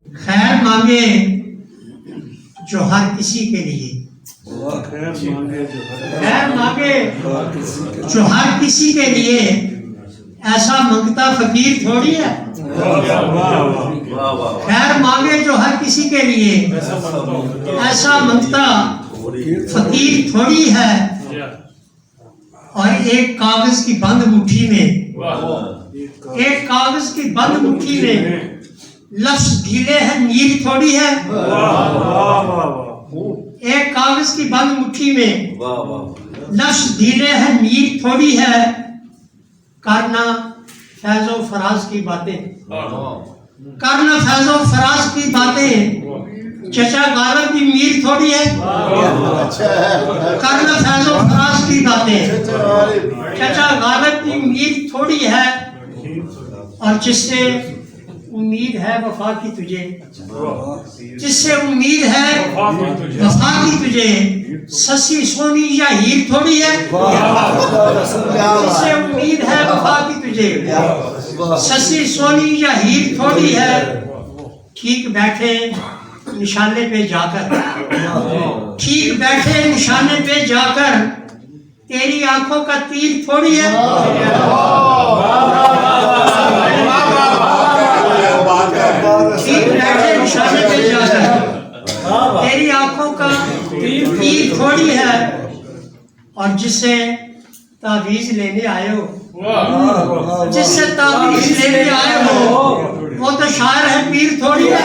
खैर मांगे जो हर किसी के लिए, खैर मांगे जो हर किसी के लिए, ऐसा मंगता फकीर थोड़ी है। खैर मांगे जो हर किसी के लिए, ऐसा मंगता फकीर थोड़ी है। और एक कागज की बंद मुट्ठी में, एक कागज की बंद मुट्ठी में लफ्ज ढीले हैं, नीर थोड़ी है। एक कागज की बंद मुट्ठी में लफ्ज ढीले हैं, नीर थोड़ी है। करना फैजो फराज की बातें, करना फैजो फराज की बातें, चचा गालब की मीर थोड़ी है। करना फैजो फराज की बातें, चचा गालब की मीर थोड़ी है। और जिससे उम्मीद है वफा की तुझे, जिससे उम्मीद है वफा की तुझे, ससी सोनी या हीर थोड़ी है। जिससे उम्मीद है वफा की तुझे, ससी सोनी या हीर थोड़ी है। ठीक बैठे निशाने पे जाकर, ठीक बैठे निशाने पे जाकर, तेरी आंखों का तीर थोड़ी है। ठीक बैठे निशाने पे जाकर, तेरी आंखों का तीर थोड़ी है। और जिससे तावीज लेने आए हो, जिससे तावीज लेने आए हो, वो तो शायर है, पीर थोड़ी है।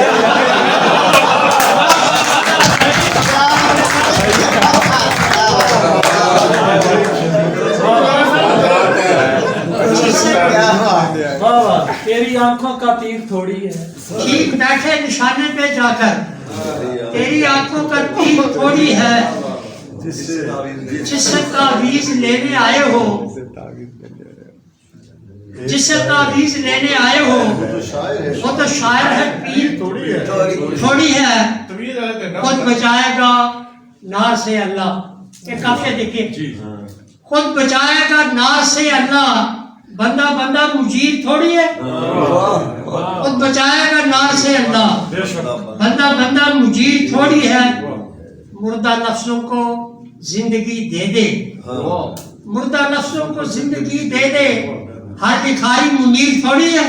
तेरी आंखों का तीर थोड़ी है। ठीक बैठे निशाने पे जाकर, तेरी आंखों का तीर थोड़ी है। जिससे तावीज लेने आए हो, जिससे तावीज लेने आए हो, वो तो शायर है, पीर थोड़ी है। खुद बचाएगा नार से अल्लाह, ये काफी देखिए, खुद बचाएगा नार से अल्लाह, बंदा बंदा मुजीर थोड़ी है। खुद बचाएगा नार से अल्लाह, बंदा बंदा मुजीर थोड़ी है। मुर्दा नफ्सों को जिंदगी दे दे, मुर्दा नफ्सों को जिंदगी दे दे, हर भिखारी मुनीर थोड़ी है।